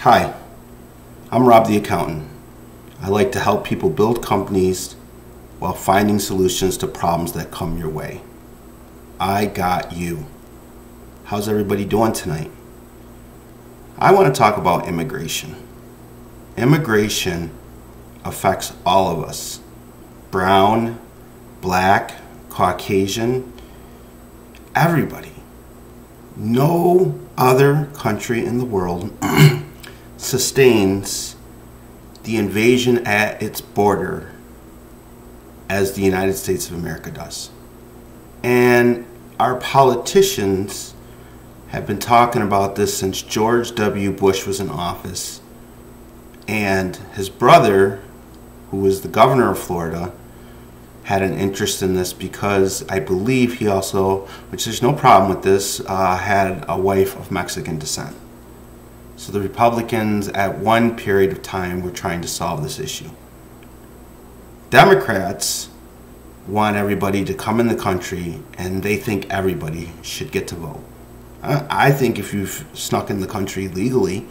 Hi, I'm Rob the Accountant. I like to help people build companies while finding solutions to problems that come your way. I got you. How's everybody doing tonight? I want to talk about immigration. Immigration affects all of us. Brown, black, Caucasian, everybody. No other country in the world sustains the invasion at its border as the United States of America does. And our politicians have been talking about this since George W. Bush was in office. And his brother, who was the governor of Florida, had an interest in this because I believe he also, which there's no problem with this, had a wife of Mexican descent. So the Republicans at one period of time were trying to solve this issue. Democrats want everybody to come in the country and they think everybody should get to vote. I think if you've snuck in the country legally,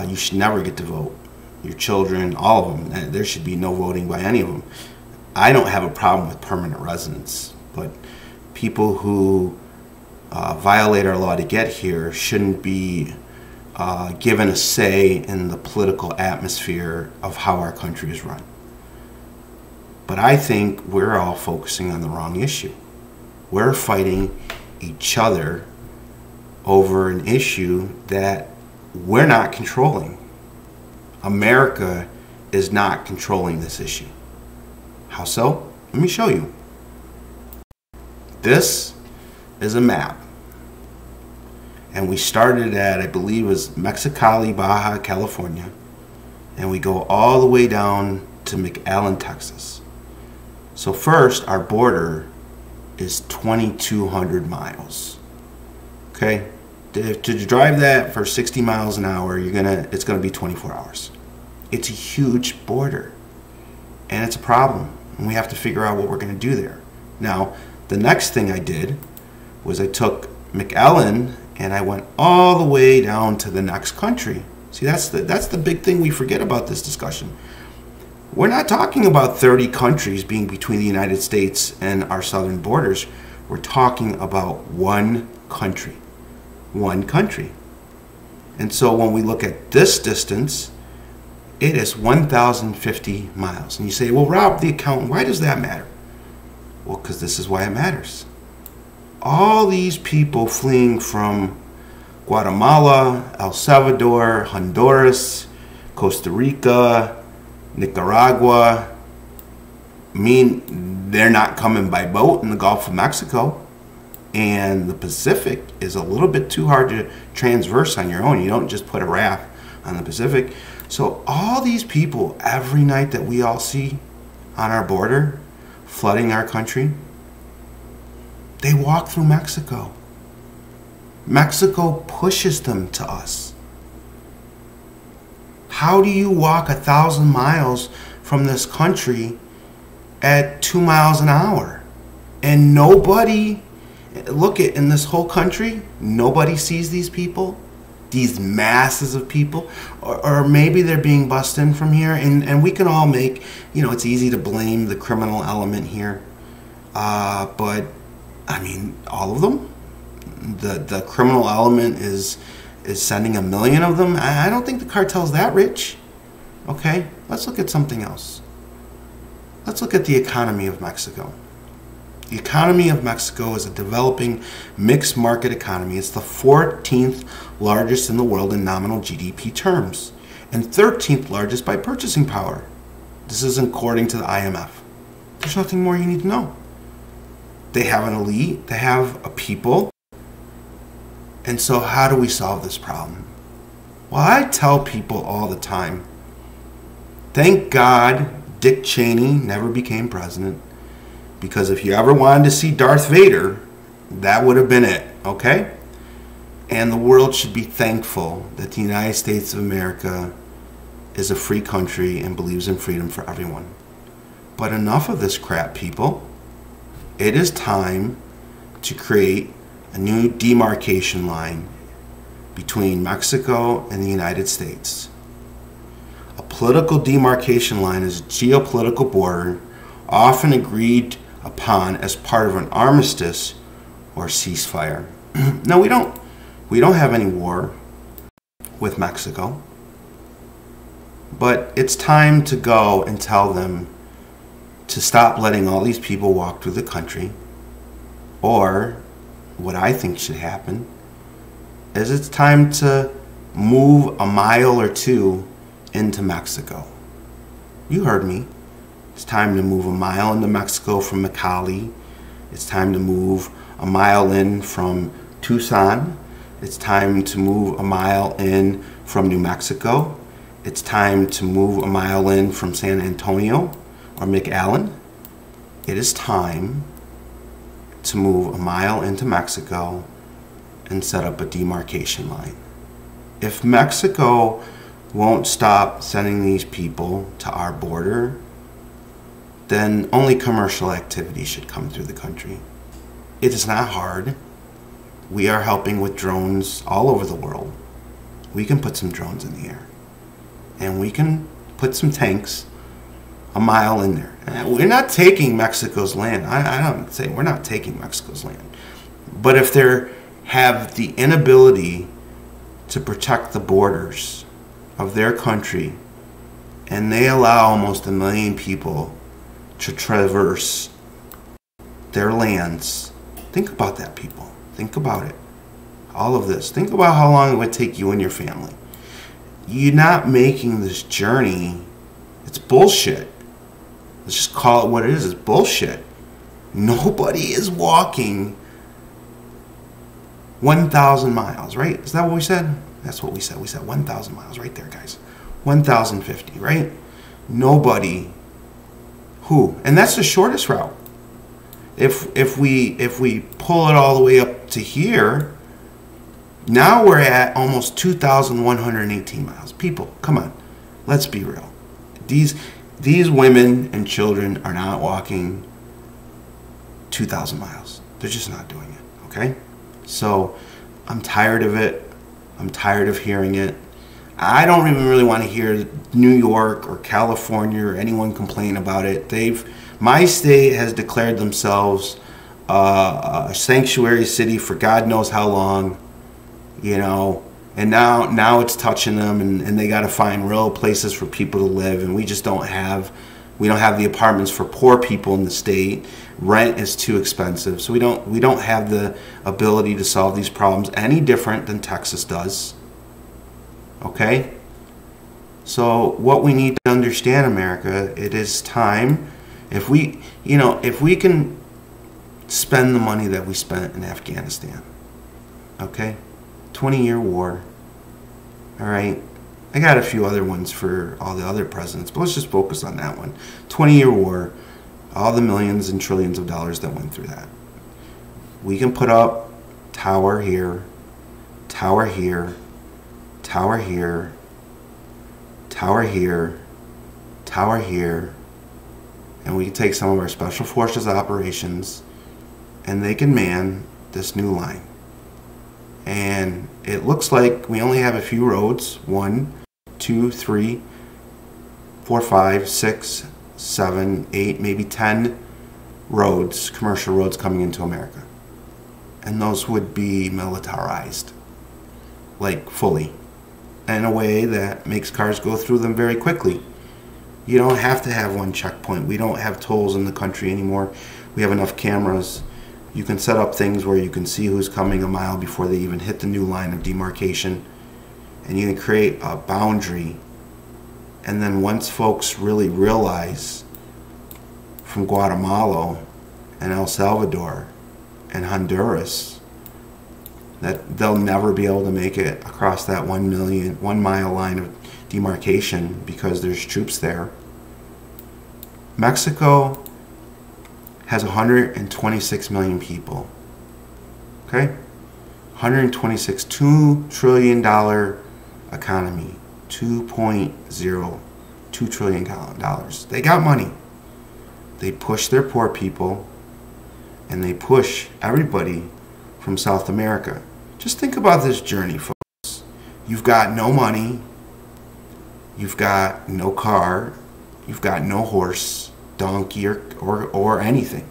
you should never get to vote. Your children, all of them, there should be no voting by any of them. I don't have a problem with permanent residents, but people who violate our law to get here shouldn't be given a say in the political atmosphere of how our country is run. But I think we're all focusing on the wrong issue. We're fighting each other over an issue that we're not controlling. America is not controlling this issue. How so? Let me show you. This is a map. And we started at, I believe it was Mexicali, Baja, California. And we go all the way down to McAllen, Texas. So first, our border is 2,200 miles. Okay? To drive that for 60 miles an hour, it's gonna be 24 hours. It's a huge border. And it's a problem. And we have to figure out what we're gonna do there. Now, the next thing I did was I took McAllen and I went all the way down to the next country. See, that's the big thing we forget about this discussion. We're not talking about 30 countries being between the United States and our southern borders. We're talking about one country. One country. And so when we look at this distance, it is 1,050 miles. And you say, well, Rob, the accountant, why does that matter? Well, because this is why it matters. All these people fleeing from Guatemala, El Salvador, Honduras, Costa Rica, Nicaragua, they're not coming by boat in the Gulf of Mexico. And the Pacific is a little bit too hard to transverse on your own. You don't just put a raft on the Pacific. So all these people every night that we all see on our border flooding our country, they walk through Mexico. Mexico pushes them to us. How do you walk 1,000 miles from this country at 2 miles an hour? And nobody, in this whole country, nobody sees these people, these masses of people, or maybe they're being bussed in from here, and we can all make, it's easy to blame the criminal element here, but I mean, all of them? The criminal element is sending 1 million of them? I don't think the cartel's that rich. Okay, let's look at something else. Let's look at the economy of Mexico. The economy of Mexico is a developing mixed market economy. It's the 14th largest in the world in nominal GDP terms and 13th largest by purchasing power. This is according to the IMF. There's nothing more you need to know. They have an elite, they have a people. And so how do we solve this problem? Well, I tell people all the time, thank God Dick Cheney never became president, because if you ever wanted to see Darth Vader, that would have been it, okay? And the world should be thankful that the United States of America is a free country and believes in freedom for everyone. But enough of this crap, people. It is time to create a new demarcation line between Mexico and the United States. A political demarcation line is a geopolitical border often agreed upon as part of an armistice or ceasefire. No, we don't have any war with Mexico. But it's time to go and tell them to stop letting all these people walk through the country. Or what I think should happen is it's time to move a mile or two into Mexico. You heard me. It's time to move a mile into Mexico from McAllen. It's time to move a mile in from Tucson. It's time to move a mile in from New Mexico. It's time to move a mile in from San Antonio or McAllen. It is time to move a mile into Mexico and set up a demarcation line. If Mexico won't stop sending these people to our border, then only commercial activity should come through the country. It is not hard. We are helping with drones all over the world. We can put some drones in the air. And we can put some tanks a mile in there. We're not taking Mexico's land. I don't say we're not taking Mexico's land. But if they have the inability to protect the borders of their country, and they allow almost 1 million people to traverse their lands, think about that, people. Think about it. All of this. Think about how long it would take you and your family. You're not making this journey. It's bullshit. Let's just call it what it is. It's bullshit. Nobody is walking 1,000 miles, right? Is that what we said? That's what we said. We said 1,000 miles right there, guys. 1,050, right? Nobody. Who? And that's the shortest route. If we pull it all the way up to here, now we're at almost 2,118 miles. People, come on. Let's be real. These women and children are not walking 2,000 miles. They're just not doing it, okay? So I'm tired of it. I'm tired of hearing it. I don't even really want to hear New York or California or anyone complain about it. My state has declared themselves a sanctuary city for God knows how long, you know, and now it's touching them, and they got to find real places for people to live, and we don't have the apartments for poor people in the state. Rent is too expensive, so we don't have the ability to solve these problems any different than Texas does. Okay? So what we need to understand, America, it is time, if we can spend the money that we spent in Afghanistan, okay? 20-year war, all right? I got a few other ones for all the other presidents, but let's just focus on that one. 20-year war, all the millions and trillions of dollars that went through that. We can put up tower here, tower here, tower here, tower here, tower here, and we can take some of our special forces operations and they can man this new line. And it looks like we only have a few roads. 1, 2, 3, 4, 5, 6, 7, 8, maybe 10 roads, commercial roads coming into America. And those would be militarized, like fully, in a way that makes cars go through them very quickly. You don't have to have one checkpoint. We don't have tolls in the country anymore. We have enough cameras. You can set up things where you can see who's coming a mile before they even hit the new line of demarcation. And you can create a boundary. And then once folks really realize from Guatemala and El Salvador and Honduras that they'll never be able to make it across that 1 mile line of demarcation because there's troops there. Mexico has 126 million people. Okay? 126, $2 trillion economy. 2.0, $2 trillion. They got money. They push their poor people and they push everybody from South America. Just think about this journey, folks. You've got no money, you've got no car, you've got no horse, donkey, or anything.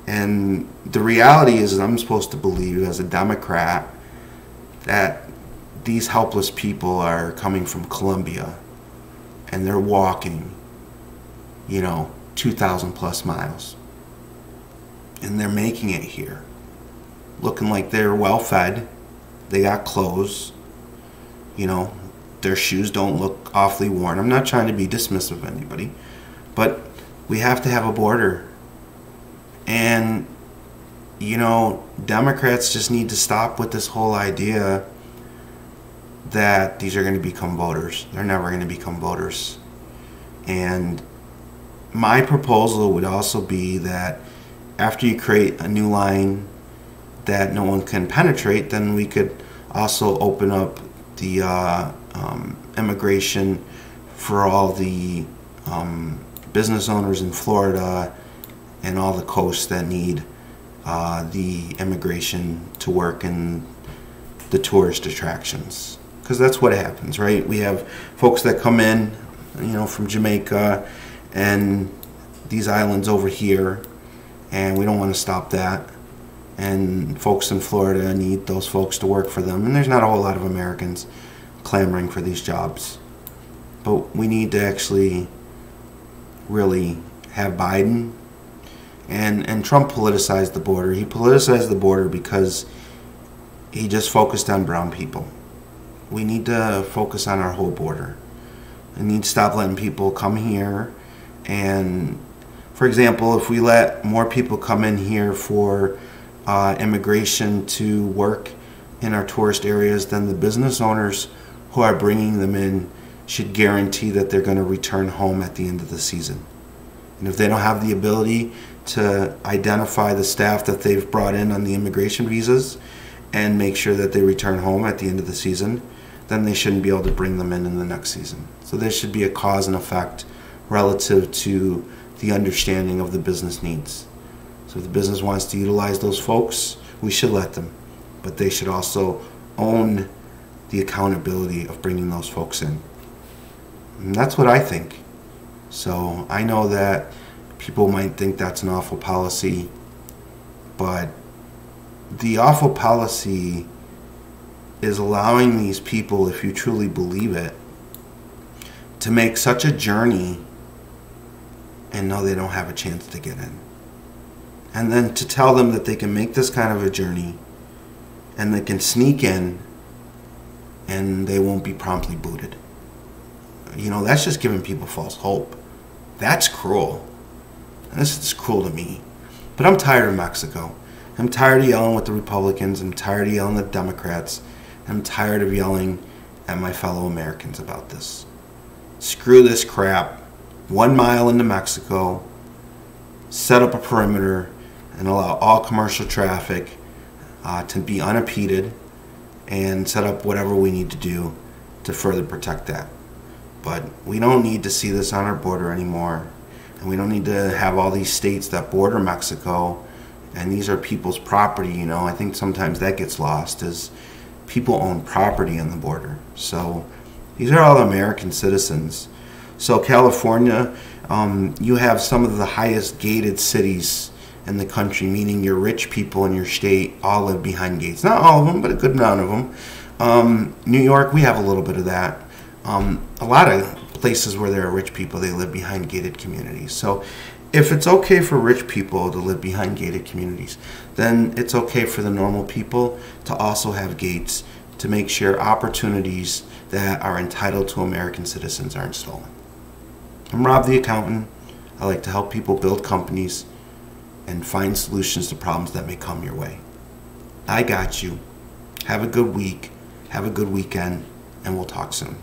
And the reality is that I'm supposed to believe as a Democrat that these helpless people are coming from Colombia and they're walking, 2,000 plus miles. And they're making it here. Looking like they're well fed. They got clothes. Their shoes don't look awfully worn. I'm not trying to be dismissive of anybody, but we have to have a border. And, Democrats just need to stop with this whole idea that these are going to become voters. They're never going to become voters. And my proposal would also be that after you create a new line that no one can penetrate, then we could also open up the immigration for all the business owners in Florida and all the coasts that need the immigration to work in the tourist attractions. Because that's what happens, right? We have folks that come in, from Jamaica and these islands over here, and we don't want to stop that. And folks in Florida need those folks to work for them. And there's not a whole lot of Americans clamoring for these jobs. But we need to actually really have Biden. And Trump politicized the border. He politicized the border because he just focused on brown people. We need to focus on our whole border. We need to stop letting people come here. And, for example, if we let more people come in here for immigration to work in our tourist areas, then the business owners who are bringing them in should guarantee that they're going to return home at the end of the season. And if they don't have the ability to identify the staff that they've brought in on the immigration visas and make sure that they return home at the end of the season, then they shouldn't be able to bring them in the next season. So there should be a cause and effect relative to the understanding of the business needs. So if the business wants to utilize those folks, we should let them. But they should also own the accountability of bringing those folks in. And that's what I think. So I know that people might think that's an awful policy, but the awful policy is allowing these people, if you truly believe it, to make such a journey and know they don't have a chance to get in. And then to tell them that they can make this kind of a journey and they can sneak in and they won't be promptly booted. That's just giving people false hope. That's cruel. And this is cruel to me. But I'm tired of Mexico. I'm tired of yelling with the Republicans. I'm tired of yelling at Democrats. I'm tired of yelling at my fellow Americans about this. Screw this crap. 1 mile into Mexico, set up a perimeter and allow all commercial traffic to be unimpeded, and set up whatever we need to do to further protect that. But we don't need to see this on our border anymore. And we don't need to have all these states that border Mexico, and these are people's property. I think sometimes that gets lost, is people own property on the border. So these are all American citizens. So California, you have some of the highest gated cities in the country, meaning your rich people in your state all live behind gates. Not all of them, but a good amount of them. New York, we have a little bit of that. A lot of places where there are rich people, they live behind gated communities. So if it's okay for rich people to live behind gated communities, then it's okay for the normal people to also have gates to make sure opportunities that are entitled to American citizens aren't stolen. I'm Rob the Accountant. I like to help people build companies and find solutions to problems that may come your way. I got you. Have a good week. Have a good weekend, and we'll talk soon.